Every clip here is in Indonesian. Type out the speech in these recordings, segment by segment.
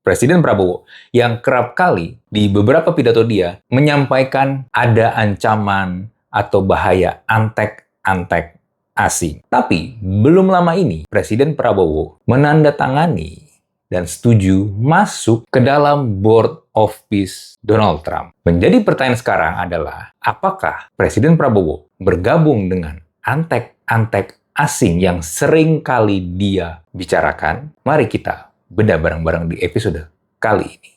Presiden Prabowo yang kerap kali di beberapa pidato dia menyampaikan ada ancaman atau bahaya antek-antek asing. Tapi belum lama ini Presiden Prabowo menandatangani dan setuju masuk ke dalam Board of Peace Donald Trump. Menjadi pertanyaan sekarang adalah, apakah Presiden Prabowo bergabung dengan antek-antek asing yang sering kali dia bicarakan? Mari kita bedah bareng-bareng di episode kali ini.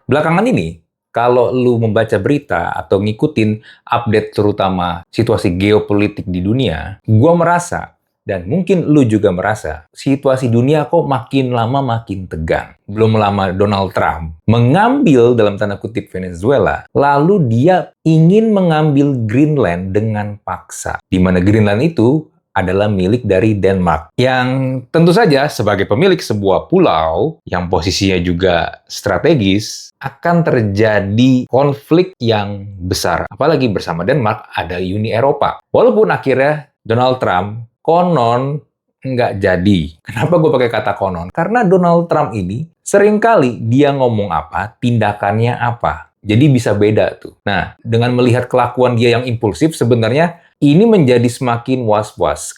Belakangan ini, kalau lu membaca berita atau ngikutin update terutama situasi geopolitik di dunia, gua merasa, dan mungkin lu juga merasa, situasi dunia kok makin lama makin tegang. Belum lama Donald Trump mengambil dalam tanda kutip Venezuela, lalu dia ingin mengambil Greenland dengan paksa. Di mana Greenland itu adalah milik dari Denmark. Yang tentu saja sebagai pemilik sebuah pulau yang posisinya juga strategis, akan terjadi konflik yang besar. Apalagi bersama Denmark ada Uni Eropa. Walaupun akhirnya Donald Trump konon nggak jadi. Kenapa gue pakai kata konon? Karena Donald Trump ini seringkali dia ngomong apa, tindakannya apa. Jadi bisa beda tuh. Nah, dengan melihat kelakuan dia yang impulsif, sebenarnya ini menjadi semakin was-was.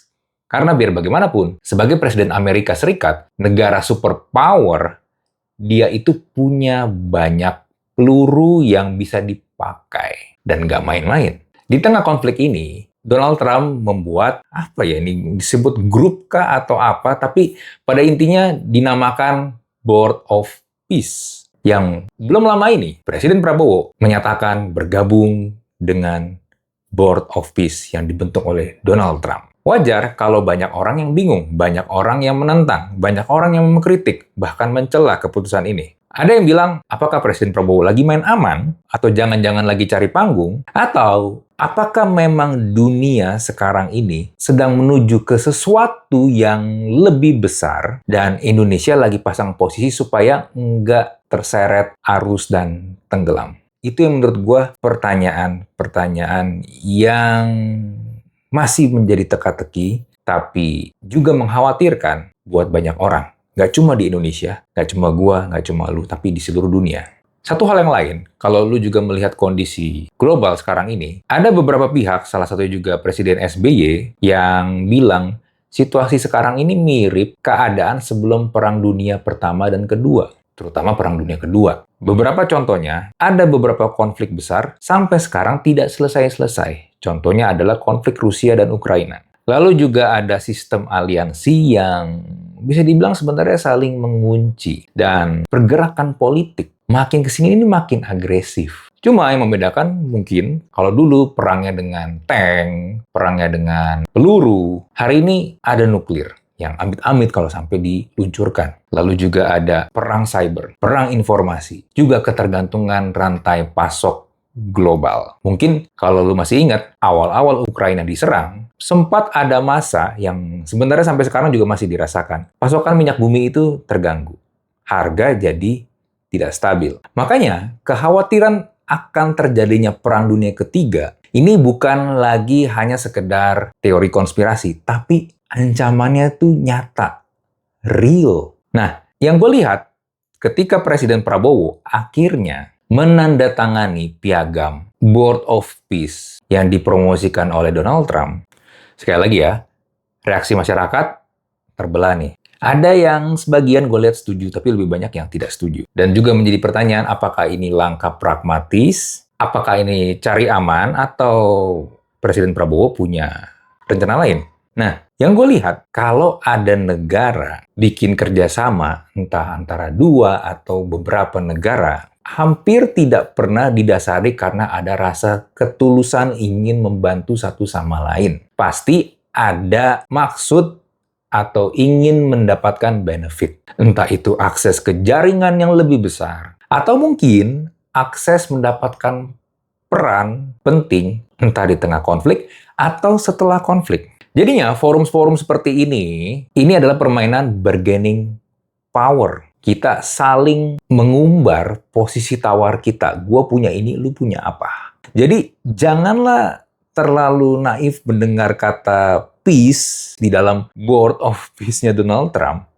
Karena biar bagaimanapun, sebagai Presiden Amerika Serikat, negara superpower, dia itu punya banyak peluru yang bisa dipakai. Dan nggak main-main. Di tengah konflik ini, Donald Trump membuat, apa ya ini, disebut grup kah atau apa, tapi pada intinya dinamakan Board of Peace. Yang belum lama ini, Presiden Prabowo menyatakan bergabung dengan Board of Peace yang dibentuk oleh Donald Trump. Wajar kalau banyak orang yang bingung, banyak orang yang menentang, banyak orang yang mengkritik, bahkan mencela keputusan ini. Ada yang bilang, apakah Presiden Prabowo lagi main aman? Atau jangan-jangan lagi cari panggung? Atau apakah memang dunia sekarang ini sedang menuju ke sesuatu yang lebih besar dan Indonesia lagi pasang posisi supaya nggak terseret arus dan tenggelam? Itu yang menurut gue pertanyaan-pertanyaan yang masih menjadi teka-teki, tapi juga mengkhawatirkan buat banyak orang. Nggak cuma di Indonesia, nggak cuma gua, nggak cuma lu, tapi di seluruh dunia. Satu hal yang lain, kalau lu juga melihat kondisi global sekarang ini, ada beberapa pihak, salah satunya juga Presiden SBY, yang bilang situasi sekarang ini mirip keadaan sebelum Perang Dunia Pertama dan Kedua, terutama Perang Dunia Kedua. Beberapa contohnya, ada beberapa konflik besar sampai sekarang tidak selesai-selesai. Contohnya adalah konflik Rusia dan Ukraina. Lalu juga ada sistem aliansi yang bisa dibilang sebenarnya saling mengunci. Dan pergerakan politik makin kesini ini makin agresif. Cuma yang membedakan mungkin kalau dulu perangnya dengan tank, perangnya dengan peluru, hari ini ada nuklir yang amit-amit kalau sampai diluncurkan. Lalu juga ada perang cyber, perang informasi, juga ketergantungan rantai pasok global. Mungkin kalau lu masih ingat, awal-awal Ukraina diserang, sempat ada masa yang sebenarnya sampai sekarang juga masih dirasakan. Pasokan minyak bumi itu terganggu. Harga jadi tidak stabil. Makanya, kekhawatiran akan terjadinya Perang Dunia Ketiga, ini bukan lagi hanya sekedar teori konspirasi, tapi ancamannya tuh nyata, real. Nah, yang gue lihat, ketika Presiden Prabowo akhirnya menandatangani piagam Board of Peace yang dipromosikan oleh Donald Trump. Sekali lagi ya, reaksi masyarakat terbelah nih. Ada yang sebagian gue lihat setuju, tapi lebih banyak yang tidak setuju. Dan juga menjadi pertanyaan, apakah ini langkah pragmatis, apakah ini cari aman, atau Presiden Prabowo punya rencana lain? Nah, yang gue lihat, kalau ada negara bikin kerjasama, entah antara dua atau beberapa negara, hampir tidak pernah didasari karena ada rasa ketulusan ingin membantu satu sama lain. Pasti ada maksud atau ingin mendapatkan benefit. Entah itu akses ke jaringan yang lebih besar, atau mungkin akses mendapatkan peran penting, entah di tengah konflik atau setelah konflik. Jadinya, forum-forum seperti ini adalah permainan bargaining power. Kita saling mengumbar posisi tawar kita. Gua punya ini, lu punya apa. Jadi, janganlah terlalu naif mendengar kata peace di dalam Board of Peace-nya Donald Trump.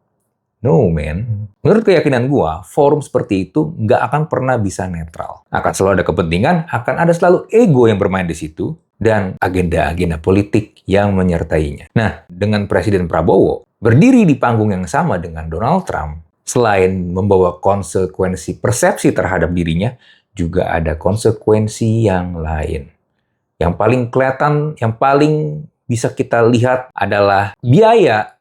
No, man. Menurut keyakinan gua, forum seperti itu nggak akan pernah bisa netral. Akan selalu ada kepentingan, akan ada selalu ego yang bermain di situ, dan agenda-agenda politik yang menyertainya. Nah, dengan Presiden Prabowo berdiri di panggung yang sama dengan Donald Trump, selain membawa konsekuensi persepsi terhadap dirinya, juga ada konsekuensi yang lain. Yang paling kelihatan, yang paling bisa kita lihat adalah biaya.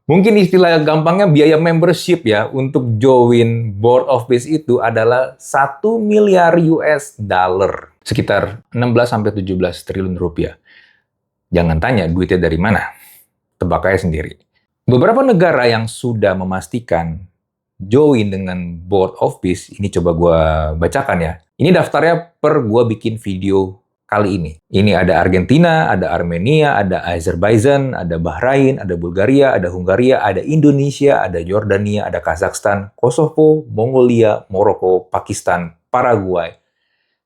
Mungkin istilah gampangnya biaya membership ya untuk join Board of Peace itu adalah 1 miliar US dollar, sekitar 16-17 triliun rupiah. Jangan tanya duitnya dari mana, tebak aja sendiri. Beberapa negara yang sudah memastikan join dengan Board of Peace, ini coba gue bacakan ya. Ini daftarnya per gue bikin video kali ini. Ini ada Argentina, ada Armenia, ada Azerbaijan, ada Bahrain, ada Bulgaria, ada Hungaria, ada Indonesia, ada Yordania, ada Kazakhstan, Kosovo, Mongolia, Maroko, Pakistan, Paraguay,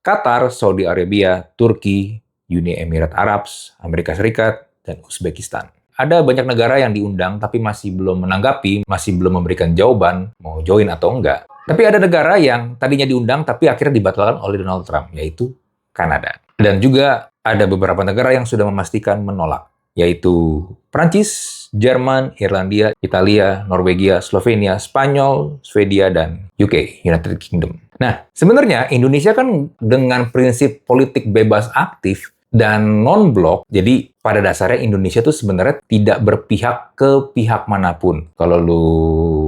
Qatar, Saudi Arabia, Turki, Uni Emirat Arab, Amerika Serikat, dan Uzbekistan. Ada banyak negara yang diundang tapi masih belum menanggapi, masih belum memberikan jawaban mau join atau enggak. Tapi ada negara yang tadinya diundang tapi akhirnya dibatalkan oleh Donald Trump, yaitu Kanada. Dan juga ada beberapa negara yang sudah memastikan menolak, yaitu Prancis, Jerman, Irlandia, Italia, Norwegia, Slovenia, Spanyol, Swedia, dan UK, United Kingdom. Nah, sebenarnya Indonesia kan dengan prinsip politik bebas aktif dan non-blok, jadi pada dasarnya Indonesia tuh sebenarnya tidak berpihak ke pihak manapun. Kalau lu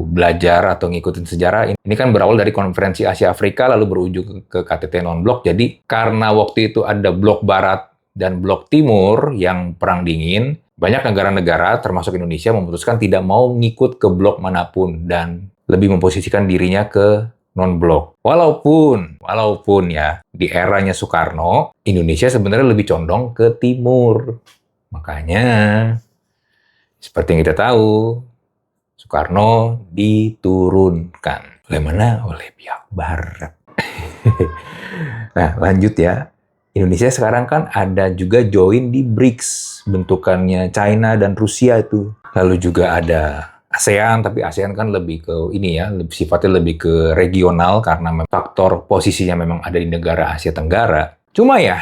belajar atau ngikutin sejarah, ini kan berawal dari konferensi Asia Afrika lalu berujung ke KTT non-blok. Jadi karena waktu itu ada blok barat dan blok timur yang perang dingin, banyak negara-negara termasuk Indonesia memutuskan tidak mau ngikut ke blok manapun dan lebih memposisikan dirinya ke non-blok. Walaupun ya, di eranya Soekarno, Indonesia sebenarnya lebih condong ke timur. Makanya, seperti yang kita tahu, Soekarno diturunkan. Oleh mana? Oleh pihak barat. Nah, lanjut ya. Indonesia sekarang kan ada juga join di BRICS, bentukannya China dan Rusia itu. Lalu juga ada ASEAN, tapi ASEAN kan lebih ke ini ya, sifatnya lebih ke regional karena faktor posisinya memang ada di negara Asia Tenggara. Cuma ya,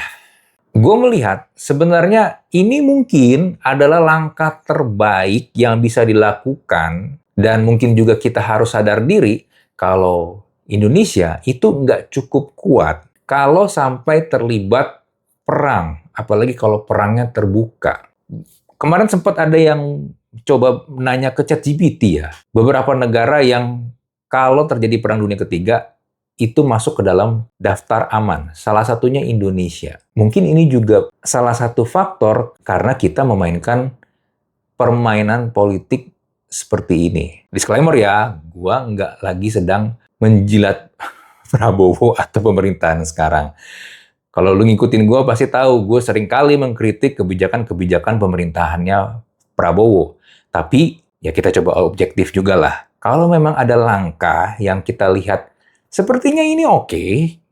gue melihat sebenarnya ini mungkin adalah langkah terbaik yang bisa dilakukan dan mungkin juga kita harus sadar diri kalau Indonesia itu nggak cukup kuat kalau sampai terlibat perang, apalagi kalau perangnya terbuka. Kemarin sempat ada yang coba nanya ke ChatGPT ya, beberapa negara yang kalau terjadi perang dunia ketiga itu masuk ke dalam daftar aman. Salah satunya Indonesia. Mungkin ini juga salah satu faktor karena kita memainkan permainan politik seperti ini. Disclaimer ya, gua nggak lagi sedang menjilat Prabowo atau pemerintahan sekarang. Kalau lu ngikutin gue pasti tahu gue sering kali mengkritik kebijakan-kebijakan pemerintahannya Prabowo. Tapi ya kita coba objektif juga lah. Kalau memang ada langkah yang kita lihat sepertinya ini oke,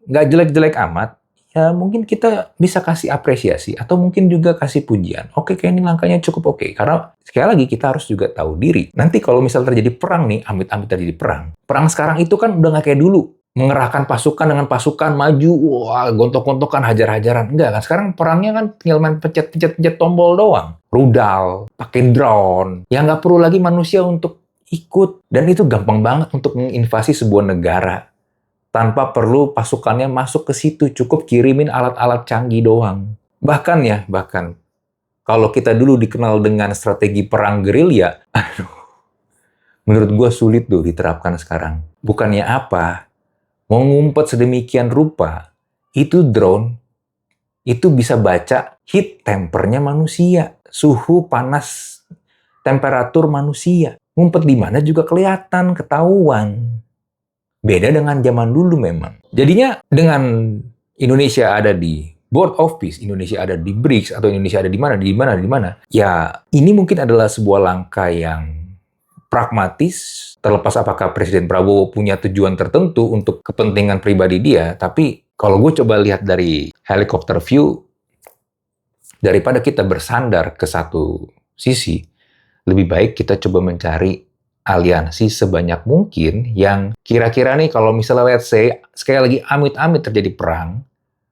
nggak jelek-jelek amat, ya mungkin kita bisa kasih apresiasi atau mungkin juga kasih pujian. Oke, kayak ini langkahnya cukup oke. Karena sekali lagi kita harus juga tahu diri. Nanti kalau misal terjadi perang nih, amit-amit terjadi perang. Perang sekarang itu kan udah nggak kayak dulu. Mengerahkan pasukan dengan pasukan maju, wah gontok-gontokan, hajar-hajaran. Enggak kan, sekarang perangnya kan tinggal main pencet-pencet tombol doang. Rudal, pakai drone, yang nggak perlu lagi manusia untuk ikut. Dan itu gampang banget untuk menginvasi sebuah negara. Tanpa perlu pasukannya masuk ke situ, cukup kirimin alat-alat canggih doang. Bahkan kalau kita dulu dikenal dengan strategi perang gerilya, menurut gue sulit tuh diterapkan sekarang. Bukannya apa, mau ngumpet sedemikian rupa, itu drone, itu bisa baca heat tempernya manusia, suhu panas, temperatur manusia. Ngumpet di mana juga kelihatan, ketahuan. Beda dengan zaman dulu memang. Jadinya dengan Indonesia ada di Board of Peace, Indonesia ada di BRICS, atau Indonesia ada di mana, ya ini mungkin adalah sebuah langkah yang pragmatis, terlepas apakah Presiden Prabowo punya tujuan tertentu untuk kepentingan pribadi dia, tapi kalau gue coba lihat dari helikopter view, daripada kita bersandar ke satu sisi, Lebih baik kita coba mencari aliansi sebanyak mungkin yang kira-kira nih kalau misalnya let's say, sekali lagi amit-amit terjadi perang,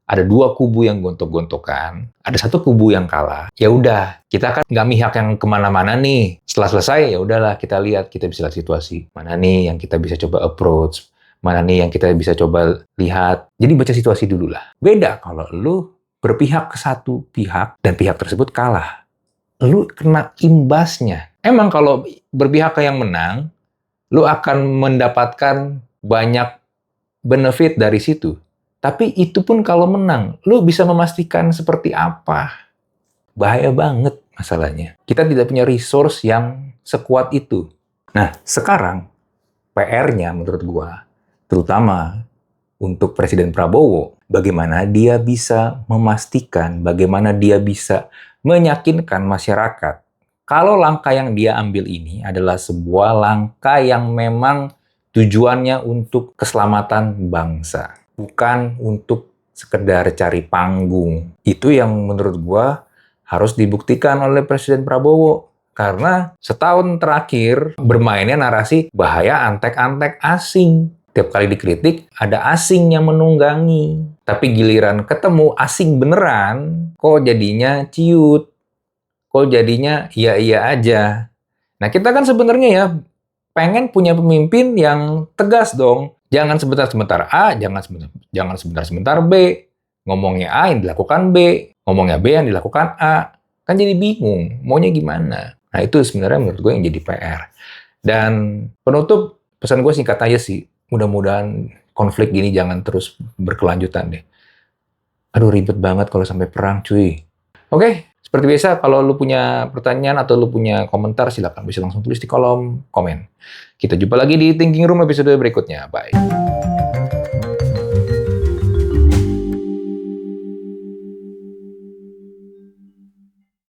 ada dua kubu yang gontok-gontokan, ada satu kubu yang kalah. Ya udah, kita kan nggak mihak yang kemana-mana nih. Setelah selesai, ya udahlah kita lihat, kita bisa lihat situasi. Mana nih yang kita bisa coba approach, mana nih yang kita bisa coba lihat. Jadi baca situasi dulu lah. Beda kalau lu berpihak ke satu pihak dan pihak tersebut kalah. Lu kena imbasnya. Emang kalau berpihak ke yang menang, lu akan mendapatkan banyak benefit dari situ. Tapi itu pun kalau menang, lu bisa memastikan seperti apa. Bahaya banget masalahnya. Kita tidak punya resource yang sekuat itu. Nah, sekarang PR-nya menurut gua, terutama untuk Presiden Prabowo, bagaimana dia bisa memastikan, bagaimana dia bisa meyakinkan masyarakat kalau langkah yang dia ambil ini adalah sebuah langkah yang memang tujuannya untuk keselamatan bangsa, bukan untuk sekedar cari panggung. Itu yang menurut gua harus dibuktikan oleh Presiden Prabowo. Karena setahun terakhir bermainnya narasi bahaya antek-antek asing. Tiap kali dikritik, ada asing yang menunggangi. Tapi giliran ketemu asing beneran, kok jadinya ciut. Kok jadinya iya-iya aja. Nah, kita kan sebenarnya ya pengen punya pemimpin yang tegas dong. Jangan sebentar-sebentar A, jangan sebentar-sebentar B. Ngomongnya A yang dilakukan B, ngomongnya B yang dilakukan A. Kan jadi bingung, maunya gimana. Nah, itu sebenarnya menurut gue yang jadi PR. Dan penutup, pesan gue singkat aja sih. Mudah-mudahan konflik gini jangan terus berkelanjutan deh. Aduh, ribet banget kalau sampai perang, cuy. Oke, seperti biasa, kalau lu punya pertanyaan atau lu punya komentar, silakan bisa langsung tulis di kolom komen. Kita jumpa lagi di Thinking Room episode berikutnya. Bye.